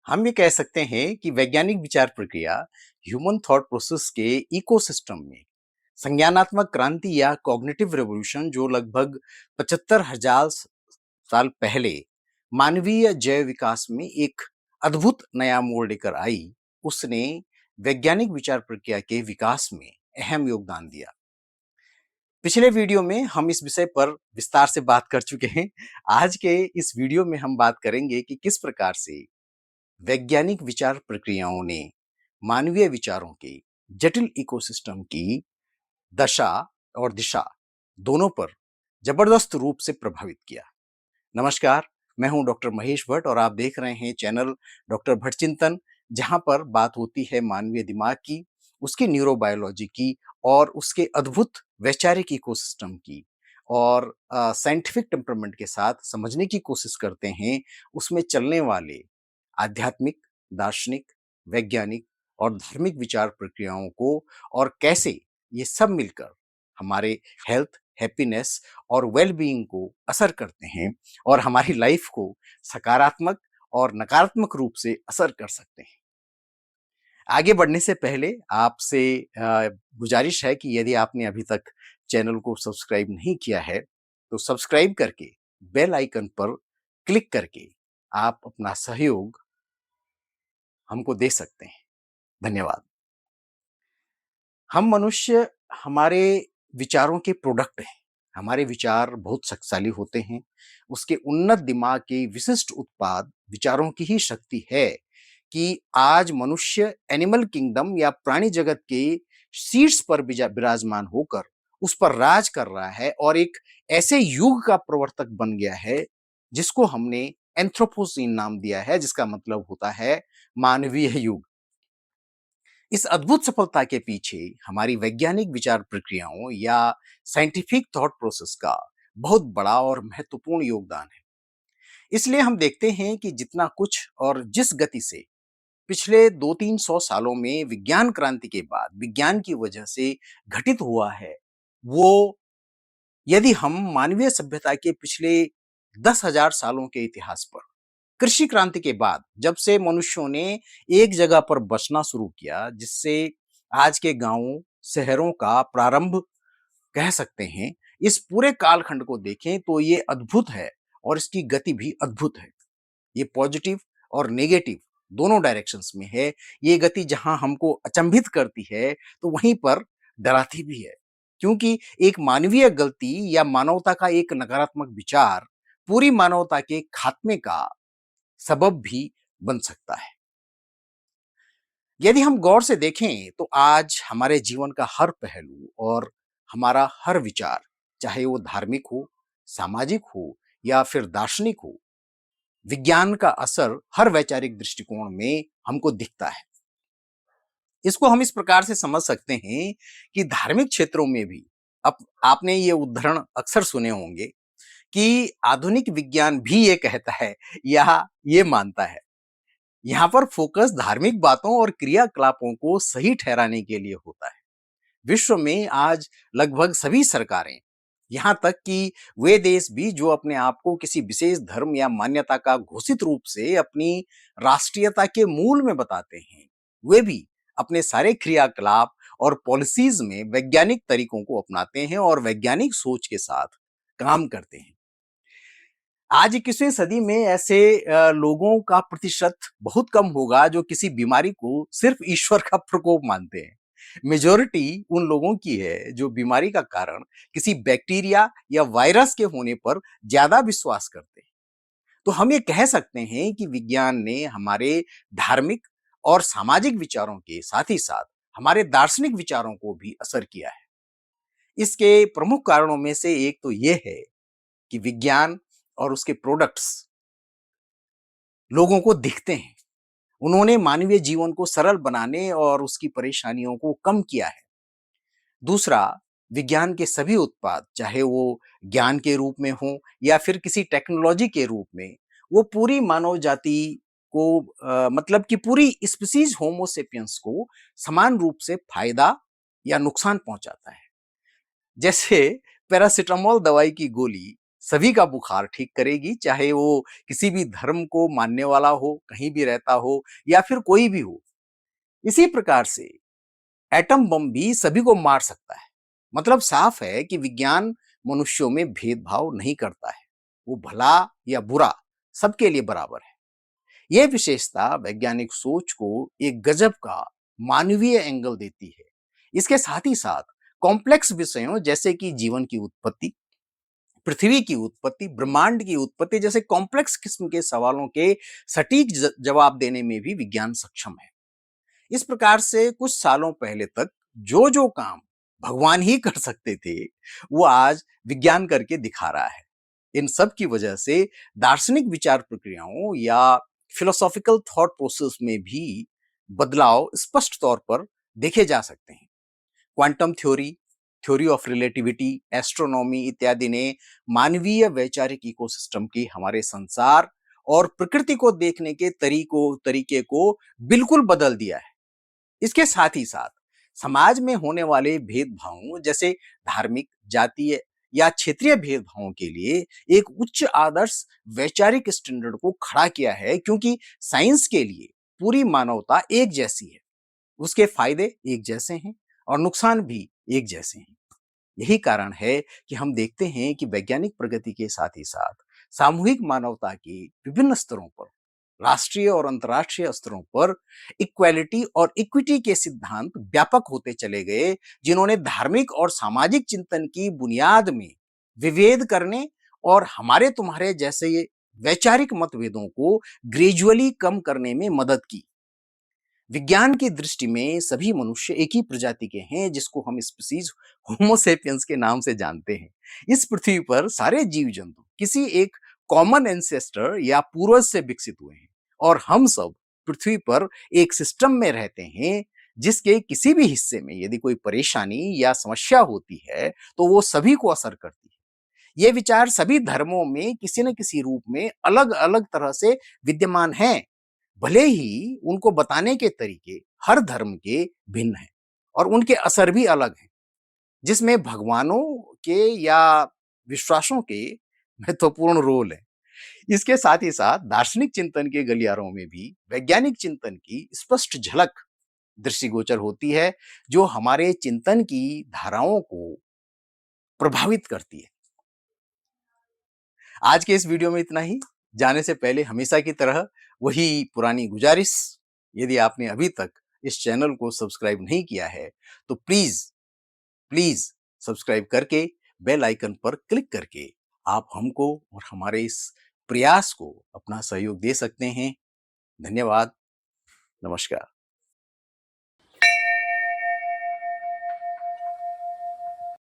हम ये कह सकते हैं कि वैज्ञानिक विचार प्रक्रिया ह्यूमन थॉट प्रोसेस के इकोसिस्टम में संज्ञानात्मक क्रांति या कॉग्निटिव रेवोल्यूशन जो लगभग 75,000 साल पहले मानवीय जैव विकास में एक अद्भुत नया मोड़ लेकर आई, उसने वैज्ञानिक विचार प्रक्रिया के विकास में अहम योगदान दिया। पिछले वीडियो में हम इस विषय पर विस्तार से बात कर चुके हैं। आज के इस वीडियो में हम बात करेंगे कि किस प्रकार से वैज्ञानिक विचार प्रक्रियाओं ने मानवीय विचारों के जटिल इकोसिस्टम की दशा और दिशा दोनों पर जबरदस्त रूप से प्रभावित किया। नमस्कार, मैं हूं डॉक्टर महेश भट्ट और आप देख रहे हैं चैनल डॉक्टर भट्ट चिंतन, जहां पर बात होती है मानवीय दिमाग की, उसकी न्यूरोबायोलॉजी की और उसके अद्भुत वैचारिक इकोसिस्टम की। और साइंटिफिक टेम्परामेंट के साथ समझने की कोशिश करते हैं उसमें चलने वाले आध्यात्मिक, दार्शनिक, वैज्ञानिक और धार्मिक विचार प्रक्रियाओं को, और कैसे ये सब मिलकर हमारे हेल्थ, हैप्पीनेस और वेल बीइंग को असर करते हैं और हमारी लाइफ को सकारात्मक और नकारात्मक रूप से असर कर सकते हैं। आगे बढ़ने से पहले आपसे गुजारिश है कि यदि आपने अभी तक चैनल को सब्सक्राइब नहीं किया है, तो सब्सक्राइब करके बेल आइकन पर क्लिक करके आप अपना सहयोग हमको दे सकते हैं। धन्यवाद। हम मनुष्य हमारे विचारों के प्रोडक्ट हैं। हमारे विचार बहुत शक्तिशाली होते हैं। उसके उन्नत दिमाग के विशिष्ट उत्पाद विचारों की ही शक्ति है कि आज मनुष्य एनिमल किंगडम या प्राणी जगत के शीर्ष पर विराजमान होकर उस पर राज कर रहा है और एक ऐसे युग का प्रवर्तक बन गया है जिसको हमने एंथ्रोपोसीन नाम दिया है, जिसका मतलब होता है मानवीय युग। इस अद्भुत सफलता के पीछे हमारी वैज्ञानिक विचार प्रक्रियाओं या साइंटिफिक थॉट प्रोसेस का बहुत बड़ा और महत्वपूर्ण योगदान है। इसलिए हम देखते हैं कि जितना कुछ और जिस गति से पिछले 200-300 सालों में विज्ञान क्रांति के बाद विज्ञान की वजह से घटित हुआ है, वो यदि हम मानवीय सभ्यता के पिछले 10,000 सालों के इतिहास पर, कृषि क्रांति के बाद जब से मनुष्यों ने एक जगह पर बसना शुरू किया, जिससे आज के गांवों, शहरों का प्रारंभ कह सकते हैं, इस पूरे कालखंड को देखें तो ये अद्भुत है और इसकी गति भी अद्भुत है। ये पॉजिटिव और नेगेटिव दोनों डायरेक्शंस में है। ये गति जहां हमको अचंभित करती है तो वहीं पर डराती भी है, क्योंकि एक मानवीय गलती या मानवता का एक नकारात्मक विचार पूरी मानवता के खात्मे का सबब भी बन सकता है। यदि हम गौर से देखें तो आज हमारे जीवन का हर पहलू और हमारा हर विचार, चाहे वो धार्मिक हो, सामाजिक हो या फिर दार्शनिक हो, विज्ञान का असर हर वैचारिक दृष्टिकोण में हमको दिखता है। इसको हम इस प्रकार से समझ सकते हैं कि धार्मिक क्षेत्रों में भी अब आपने ये उदाहरण अक्सर सुने होंगे कि आधुनिक विज्ञान भी ये कहता है या ये मानता है। यहाँ पर फोकस धार्मिक बातों और क्रियाकलापों को सही ठहराने के लिए होता है। विश्व में आज लगभग सभी सरकारें, यहाँ तक कि वे देश भी जो अपने आप को किसी विशेष धर्म या मान्यता का घोषित रूप से अपनी राष्ट्रीयता के मूल में बताते हैं, वे भी अपने सारे क्रियाकलाप और पॉलिसीज में वैज्ञानिक तरीकों को अपनाते हैं और वैज्ञानिक सोच के साथ काम करते हैं। आज 21वीं सदी में ऐसे लोगों का प्रतिशत बहुत कम होगा जो किसी बीमारी को सिर्फ ईश्वर का प्रकोप मानते हैं। मेजॉरिटी उन लोगों की है जो बीमारी का कारण किसी बैक्टीरिया या वायरस के होने पर ज्यादा विश्वास करते हैं। तो हम ये कह सकते हैं कि विज्ञान ने हमारे धार्मिक और सामाजिक विचारों के साथ ही साथ हमारे दार्शनिक विचारों को भी असर किया है। इसके प्रमुख कारणों में से एक तो ये है कि विज्ञान और उसके प्रोडक्ट्स लोगों को दिखते हैं। उन्होंने मानवीय जीवन को सरल बनाने और उसकी परेशानियों को कम किया है। दूसरा, विज्ञान के सभी उत्पाद, चाहे वो ज्ञान के रूप में हो या फिर किसी टेक्नोलॉजी के रूप में, वो पूरी मानव जाति को मतलब कि पूरी स्पीसीज होमो सेपियंस को समान रूप से फायदा या नुकसान पहुंचाता है। जैसे पैरासिटामोल दवाई की गोली सभी का बुखार ठीक करेगी, चाहे वो किसी भी धर्म को मानने वाला हो, कहीं भी रहता हो या फिर कोई भी हो। इसी प्रकार से एटम बम भी सभी को मार सकता है। मतलब साफ है कि विज्ञान मनुष्यों में भेदभाव नहीं करता है। वो भला या बुरा सबके लिए बराबर है। यह विशेषता वैज्ञानिक सोच को एक गजब का मानवीय एंगल देती है। इसके साथ ही साथ कॉम्प्लेक्स विषयों जैसे कि जीवन की उत्पत्ति, पृथ्वी की उत्पत्ति, ब्रह्मांड की उत्पत्ति जैसे कॉम्प्लेक्स किस्म के सवालों के सटीक जवाब देने में भी विज्ञान सक्षम है। इस प्रकार से कुछ सालों पहले तक जो काम भगवान ही कर सकते थे, वो आज विज्ञान करके दिखा रहा है। इन सब की वजह से दार्शनिक विचार प्रक्रियाओं या फिलोसॉफिकल थॉट प्रोसेस में भी बदलाव स्पष्ट तौर पर देखे जा सकते हैं। Quantum theory, theory of relativity, astronomy इत्यादि ने मानवीय वैचारिक इकोसिस्टम की हमारे संसार और प्रकृति को देखने के तरीके को बिल्कुल बदल दिया है। इसके साथ ही साथ समाज में होने वाले भेदभावों जैसे धार्मिक, जातीय या क्षेत्रीय भेदभावों के लिए एक उच्च आदर्श वैचारिक स्टैंडर्ड को खड़ा किया है, क्योंकि साइंस के लिए पूरी मानवता एक जैसी है, उसके फायदे एक जैसे हैं और नुकसान भी एक जैसे हैं। यही कारण है कि हम देखते हैं कि वैज्ञानिक प्रगति के साथ ही साथ सामूहिक मानवता के विभिन्न स्तरों पर, राष्ट्रीय और अंतर्राष्ट्रीय स्तरों पर इक्वालिटी और इक्विटी के सिद्धांत व्यापक होते चले गए, जिन्होंने धार्मिक और सामाजिक चिंतन की बुनियाद में विभेद करने और हमारे तुम्हारे जैसे ये वैचारिक मतभेदों को ग्रेजुअली कम करने में मदद की। विज्ञान की दृष्टि में सभी मनुष्य एक ही प्रजाति के हैं, जिसको हम स्पीसीज होमोसेपियंस के नाम से जानते हैं। इस पृथ्वी पर सारे जीव जंतु किसी एक कॉमन एंसेस्टर या पूर्वज से विकसित हुए हैं और हम सब पृथ्वी पर एक सिस्टम में रहते हैं, जिसके किसी भी हिस्से में यदि कोई परेशानी या समस्या होती है तो वो सभी को असर करती है। ये विचार सभी धर्मों में किसी न किसी रूप में अलग अलग तरह से विद्यमान हैं, भले ही उनको बताने के तरीके हर धर्म के भिन्न हैं और उनके असर भी अलग हैं, जिसमें भगवानों के या विश्वासों के महत्वपूर्ण रोल है। इसके साथ ही साथ दार्शनिक चिंतन के गलियारों में भी वैज्ञानिक चिंतन की स्पष्ट झलक दृष्टिगोचर होती है, जो हमारे चिंतन की धाराओं को प्रभावित करती है। आज के इस वीडियो में इतना ही। जाने से पहले हमेशा की तरह वही पुरानी गुजारिश, यदि आपने अभी तक इस चैनल को सब्सक्राइब नहीं किया है तो प्लीज प्लीज सब्सक्राइब करके बेल आइकन पर क्लिक करके आप हमको और हमारे इस प्रयास को अपना सहयोग दे सकते हैं। धन्यवाद। नमस्कार।